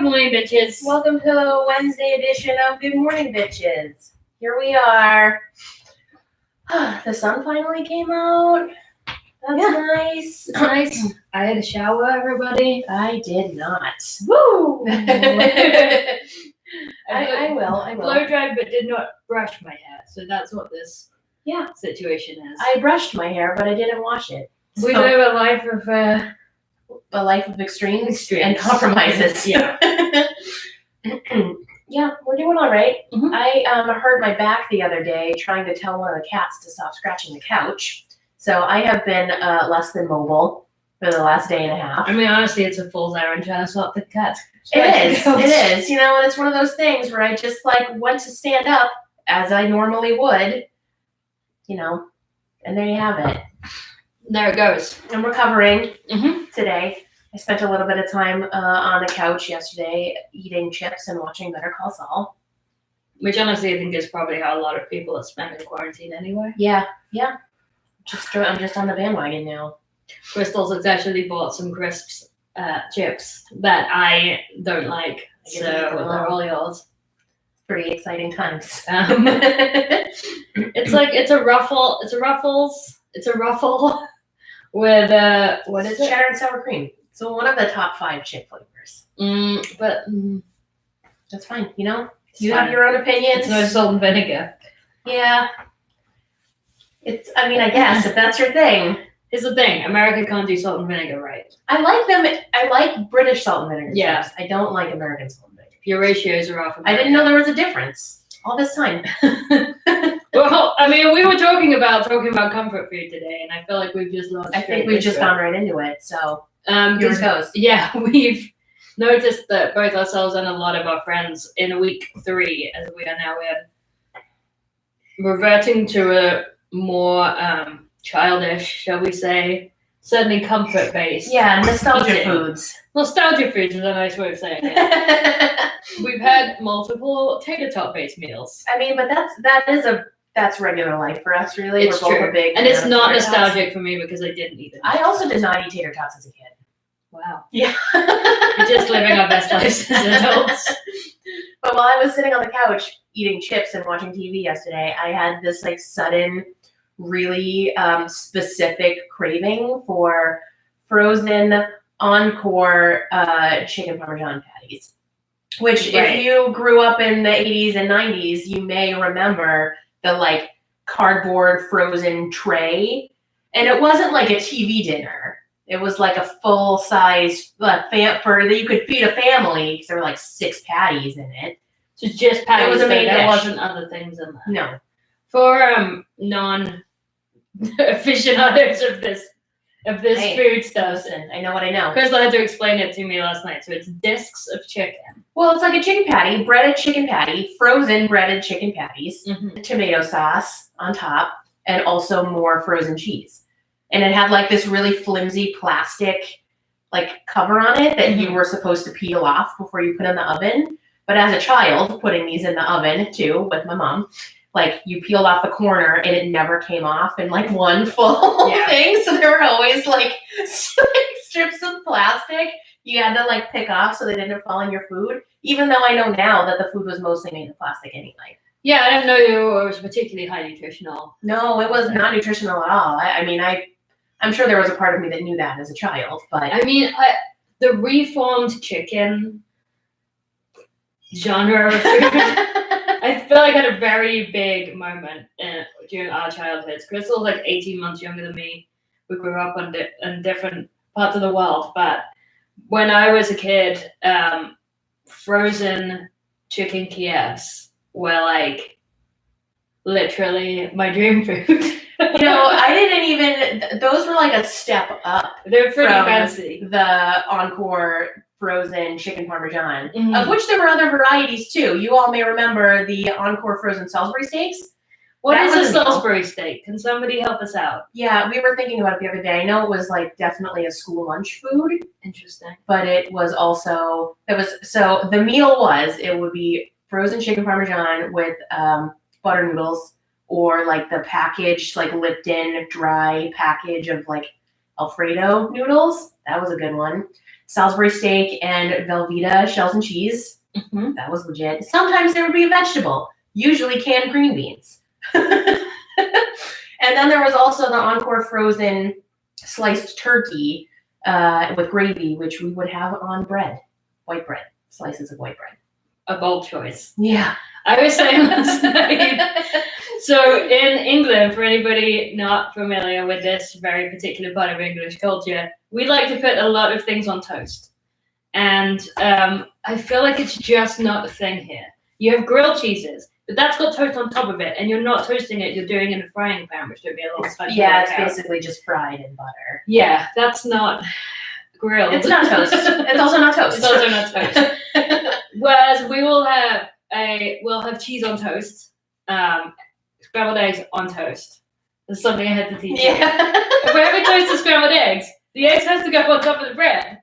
morning, bitches. Welcome to the Wednesday edition of Good Morning, Bitches. Here we are. The sun finally came out. That's nice. It's nice. I had a shower, everybody. I did not. Woo! I will. Blow dried, but did not brush my hair. So that's what this situation is. I brushed my hair, but I didn't wash it. We live a life of a life of extremes and compromises. Yeah. Yeah, we're doing all right. Mm-hmm. I hurt my back the other day trying to tell one of the cats to stop scratching the couch. So I have been less than mobile for the last day and a half. I mean, honestly, it's a fool's errand trying to stop the cat. It is. You know, it's one of those things where I just went to stand up as I normally would, and there you have it. There it goes. I'm recovering today. I spent a little bit of time on the couch yesterday eating chips and watching Better Call Saul. Which honestly I think is probably how a lot of people are spending quarantine anyway. Yeah. I'm just on the bandwagon now. Crystal's actually bought some crisps chips that I don't like, so they're all yours. Pretty exciting times. It's a ruffle with what is it? Cheddar and sour cream. So one of the top 5 chip flavors. That's fine. You have your own opinions. It's no salt and vinegar. Yeah. I guess if that's your thing. Here's the thing: America can't do salt and vinegar right. I like them. I like British salt and vinegar chips. I don't like American salt and vinegar. Your ratios are off. I didn't know there was a difference all this time. Well, I mean, we were talking about comfort food today, and I feel like we've just lost. I think we've just gone right into it. So here it goes. Yeah, we've noticed that both ourselves and a lot of our friends in week 3, as we are now in, reverting to a more childish, shall we say, certainly comfort-based. Yeah, nostalgia foods. Nostalgia foods is a nice way of saying it. We've had multiple tater tot-based meals. I mean, but that's regular life for us, really. It's We're true. both a big and it's not nostalgic for me because I didn't eat it. I also did not eat tater tots as a kid. Wow. Yeah. We're just living our best lives as adults. But while I was sitting on the couch eating chips and watching TV yesterday, I had this sudden, really specific craving for frozen Encore chicken Parmesan patties. Which, if you grew up in the 80s and 90s, you may remember the cardboard frozen tray. And it wasn't like a TV dinner. It was like a full size that you could feed a family because there were 6 patties in it. So just patties. It was a main There dish. wasn't other things in there. No. For non-aficionados of this food stuff. Listen, I know what I know. Crystal had to explain it to me last night. So it's discs of chicken. Well, it's like a chicken patty, breaded chicken patty, frozen breaded chicken patties, tomato sauce on top, and also more frozen cheese. And it had this really flimsy plastic cover on it that you were supposed to peel off before you put in the oven. But as a child, putting these in the oven too with my mom, you peeled off the corner and it never came off in one full thing. So there were always strips of plastic you had to pick off so they didn't fall in your food. Even though I know now that the food was mostly made of plastic anyway. Yeah, I didn't know it was particularly high nutritional. No, it was not nutritional at all. I'm sure there was a part of me that knew that as a child, but the reformed chicken genre of food, I feel like had a very big moment during our childhoods. Crystal's 18 months younger than me. We grew up in different parts of the world, but when I was a kid, frozen chicken Kievs were literally my dream food. I didn't even. Those were a step up. They're pretty fancy. The Encore frozen chicken Parmesan, of which there were other varieties too. You all may remember the Encore frozen Salisbury steaks. What is a Salisbury steak? Can somebody help us out? Yeah, we were thinking about it the other day. I know it was definitely a school lunch food. Interesting. But it was also the meal would be frozen chicken Parmesan with butter noodles or the packaged Lipton dry package of Alfredo noodles. That was a good one. Salisbury steak and Velveeta shells and cheese. Mhm. That was legit. Sometimes there would be a vegetable, usually canned green beans. And then there was also the Encore frozen sliced turkey with gravy, which we would have on bread, white bread, slices of white bread. A bold choice. Yeah. I was saying last night. So in England, for anybody not familiar with this very particular part of English culture, we like to put a lot of things on toast. And I feel like it's just not a thing here. You have grilled cheeses, but that's got toast on top of it, and you're not toasting it, you're doing it in a frying pan, which would be a little slightly Yeah, it's workout. basically just fried in butter. Yeah, that's not grilled. It's not toast. It's also not toast. It's also not toast. Whereas we'll have cheese on toast, scrambled eggs on toast. That's something I had to teach you. Yeah. If we're having toast and scrambled eggs, the eggs has to go on top of the bread.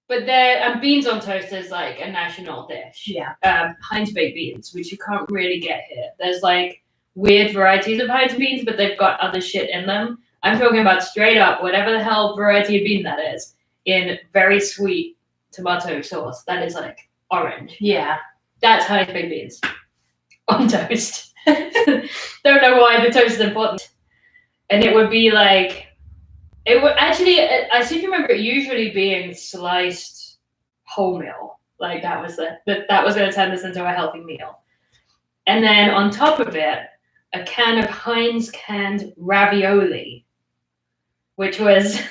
But and beans on toast is like a national dish. Yeah. Heinz baked beans, which you can't really get here. There's like weird varieties of Heinz beans, but they've got other shit in them. I'm talking about straight up whatever the hell variety of bean that is, in very sweet tomato sauce. That is like orange. Yeah. That's Heinz baked beans on toast. Don't know why the toast is important. And it would be like, it would actually, I seem to remember it usually being sliced wholemeal. Like that was going to turn this into a healthy meal. And then on top of it, a can of Heinz canned ravioli, which was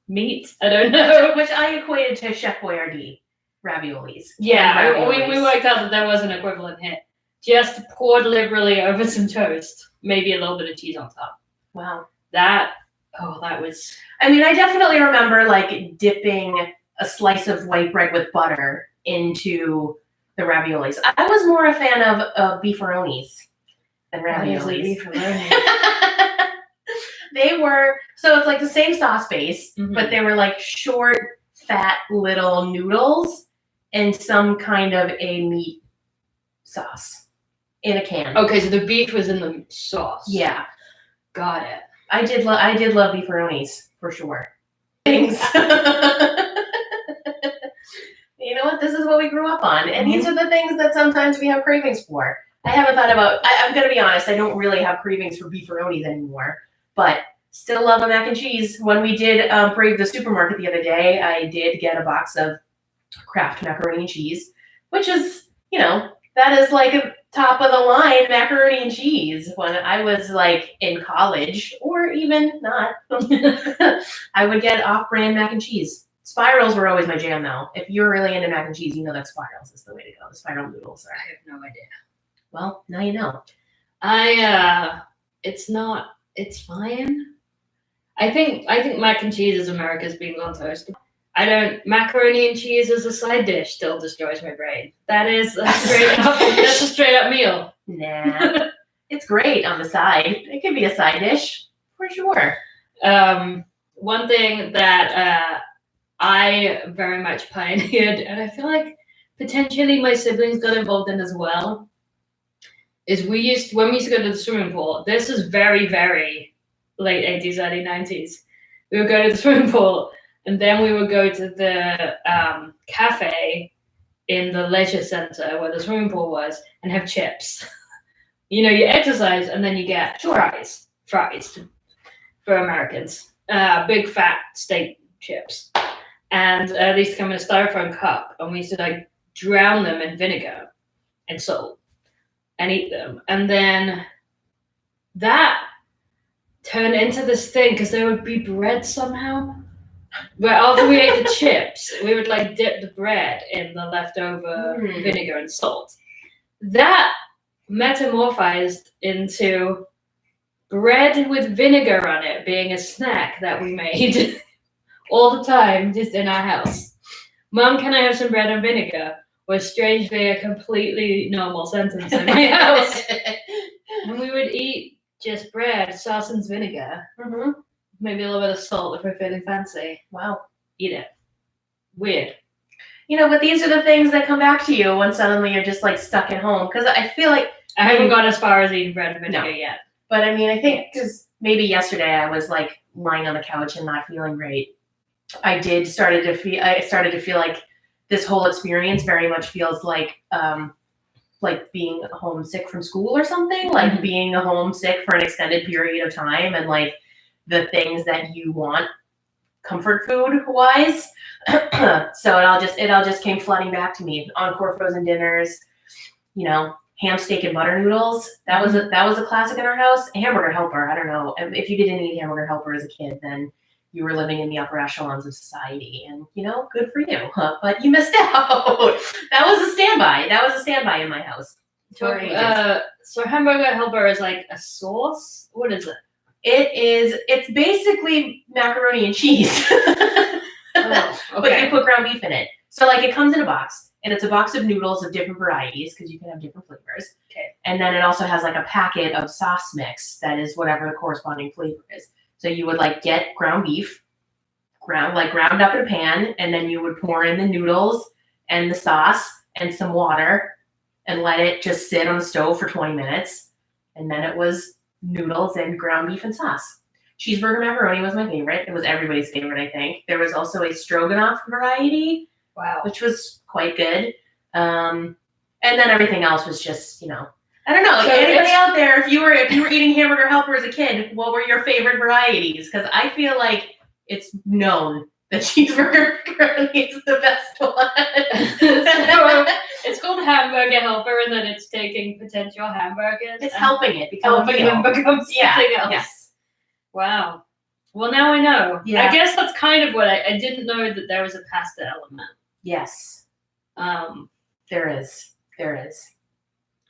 meat. I don't know. Which I equated to Chef Boyardee raviolis. Yeah, we worked out that there was an equivalent here. Just poured liberally over some toast, maybe a little bit of cheese on top. Wow. That was... I mean, I definitely remember like dipping a slice of white bread with butter into the raviolis. I was more a fan of beefaronis than raviolis. They were, so it's like the same sauce base, but they were like short, fat little noodles and some kind of a meat sauce in a can. Okay, so the beef was in the sauce. Yeah. Got it. I did love beefaronis for sure. Things. You know what? This is what we grew up on. And these are the things that sometimes we have cravings for. I haven't thought about, I'm going to be honest, I don't really have cravings for beefaronis anymore, but still love a mac and cheese. When we did brave the supermarket the other day, I did get a box of Kraft macaroni and cheese, which is, that is like a top of the line macaroni and cheese. When I was like in college, or even not, I would get off-brand mac and cheese. Spirals were always my jam, though. If you're really into mac and cheese, you know that spirals is the way to go. The spiral noodles are. I have no idea. Well, now you know. It's fine. I think mac and cheese is America's beans on toast. Macaroni and cheese as a side dish still destroys my brain. That's a straight up meal. Nah. It's great on the side. It can be a side dish, for sure. One thing that I very much pioneered, and I feel like potentially my siblings got involved in as well, is when we used to go to the swimming pool. This is very, very late 80s, early 90s. We would go to the swimming pool, and then we would go to the cafe in the leisure center where the swimming pool was and have chips. You exercise, and then you get fries for Americans. Big fat steak chips. And they used to come in a styrofoam cup, and we used to drown them in vinegar and salt and eat them. And then that turned into this thing because there would be bread somehow. But after we ate the chips, we would dip the bread in the leftover vinegar and salt. That metamorphosed into bread with vinegar on it being a snack that we made all the time, just in our house. Mom, can I have some bread and vinegar? Was strangely a completely normal sentence in my house. And we would eat just bread, sauce and vinegar. Maybe a little bit of salt if we're feeling fancy. Wow. Eat it. Weird. But these are the things that come back to you when suddenly you're just stuck at home. Because I feel like I haven't gone as far as eating bread and vinegar yet. But I mean, I think because maybe yesterday I was lying on the couch and not feeling great. I started to feel like this whole experience very much feels like being homesick from school or something, like being homesick for an extended period of time, and like the things that you want comfort food wise. So it all just came flooding back to me. Encore frozen dinners, ham, steak, and butter noodles. That was a classic in our house. A Hamburger Helper. I don't know if you didn't eat Hamburger Helper as a kid, then you were living in the upper echelons of society, and good for you. But you missed out. That was a standby in my house. So Hamburger Helper is like a sauce. What is it? It's basically macaroni and cheese. Oh, okay. But you put ground beef in it. So like it comes in a box, and it's a box of noodles of different varieties because you can have different flavors. Okay. And then it also has like a packet of sauce mix that is whatever the corresponding flavor is. So you would like get ground beef, ground up in a pan, and then you would pour in the noodles and the sauce and some water and let it just sit on the stove for 20 minutes. And then it was noodles and ground beef and sauce. Cheeseburger macaroni was my favorite. It was everybody's favorite, I think. There was also a stroganoff variety, wow, which was quite good. And then everything else was just, I don't know. So anybody out there, if you were eating Hamburger Helper as a kid, what were your favorite varieties? Because I feel like it's known that cheeseburger macaroni is the best one. So it's called Hamburger Helper, and then it's taking potential hamburgers. It's helping it become something else. Yes. Wow. Well, now I know. Yeah. I guess that's kind of what I didn't know that there was a pasta element. Yes. There is.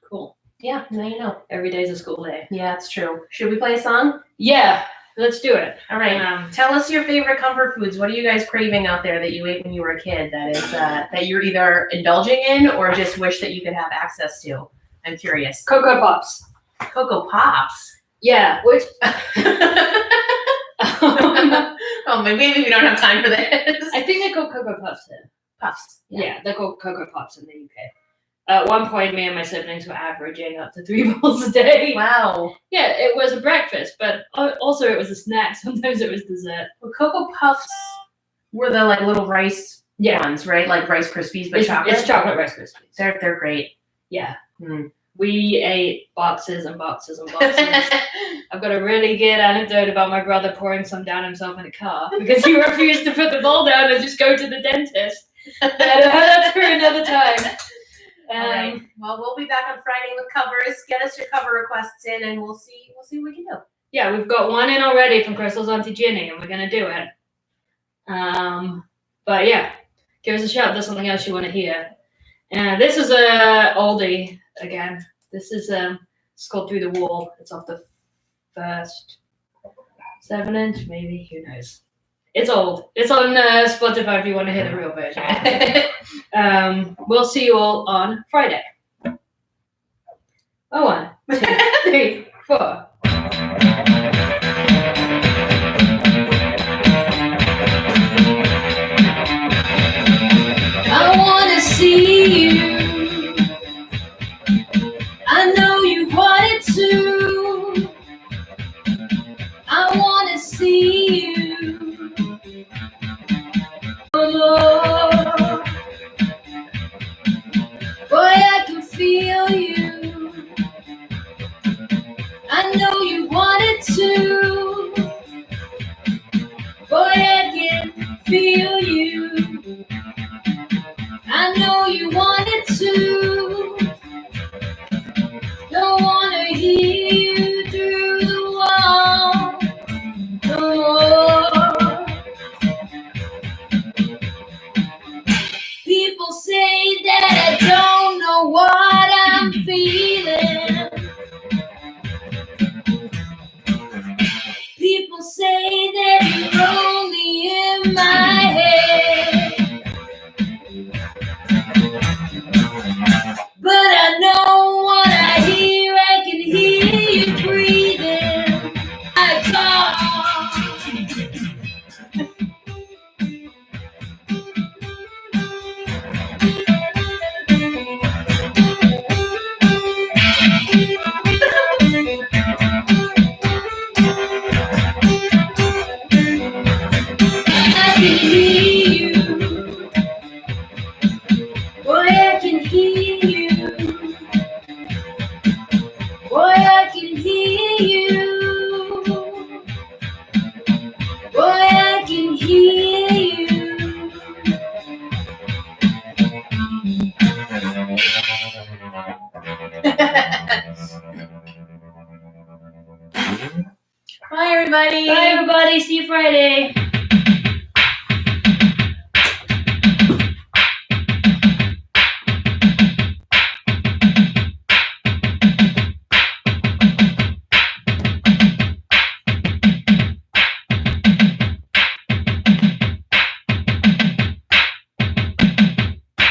Cool. Yeah, now you know. Every day's a school day. Yeah, it's true. Should we play a song? Yeah, let's do it. All right. Tell us your favorite comfort foods. What are you guys craving out there that you ate when you were a kid that is that you're either indulging in or just wish that you could have access to? I'm curious. Cocoa Pops. Cocoa Pops? Yeah, which... Oh, maybe we don't have time for this. I think they call Cocoa Puffs here. Puffs. Yeah, they're called Cocoa Pops in the UK. At one point, me and my siblings were averaging up to 3 bowls a day. Wow. Yeah, it was a breakfast, but also it was a snack. Sometimes it was dessert. Well, Cocoa Puffs were the like little rice ones, right? Like Rice Krispies, but chocolate. It's chocolate Rice Krispies. They're great. Yeah. Mm. We ate boxes and boxes and boxes. I've got a really good anecdote about my brother pouring some down himself in a car because he refused to put the bowl down and just go to the dentist. That's for another time. All right. Well, we'll be back on Friday with covers. Get us your cover requests in, and we'll see what we can do. Yeah, we've got one in already from Crystal's Auntie Ginny, and we're gonna do it. But yeah, give us a shout. If there's something else you want to hear. This is a oldie again. This is it's called Through the Wall. It's off the first 7-inch, maybe. Who knows? It's old. It's on Spotify if you want to hear the real version. We'll see you all on Friday. 1, 2, 3, 4. I want to see you. I know you wanted to. I want to see you. More. Boy, I can feel you. I know you wanted to. Boy, I can feel you. I know you wanted to. Don't wanna hear you through the wall no more. People say that I don't know what I'm feeling. People say that you're only in my head. But I know what I hear, I can hear you breathing. I call. I can hear Bye, everybody. Bye, everybody. See you Friday.